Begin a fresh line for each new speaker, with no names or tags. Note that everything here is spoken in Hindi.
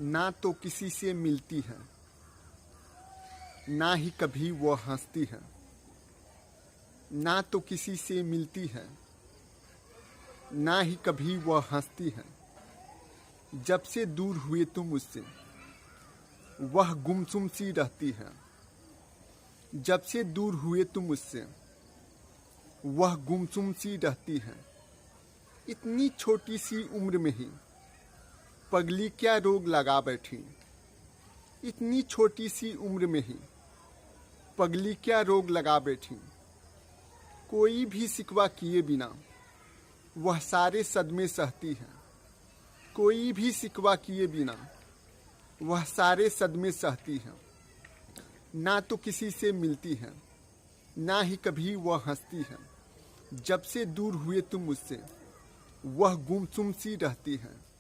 ना तो किसी से मिलती है, ना ही कभी वो हंसती है। ना तो किसी से मिलती है, ना ही कभी वो हंसती है। जब से दूर हुए तुम मुझसे, वह गुमसुम सी रहती है। जब से दूर हुए तुम मुझसे, वह गुमसुम सी रहती है। इतनी छोटी सी उम्र में ही पगली क्या रोग लगा बैठी। इतनी छोटी सी उम्र में ही पगली क्या रोग लगा बैठी। कोई भी शिकवा किए बिना वह सारे सदमे सहती है। कोई भी शिकवा किए बिना वह सारे सदमे सहती है। ना तो किसी से मिलती है, ना ही कभी वह हंसती है। जब से दूर हुए तुम मुझसे, वह गुमसुम सी रहती है।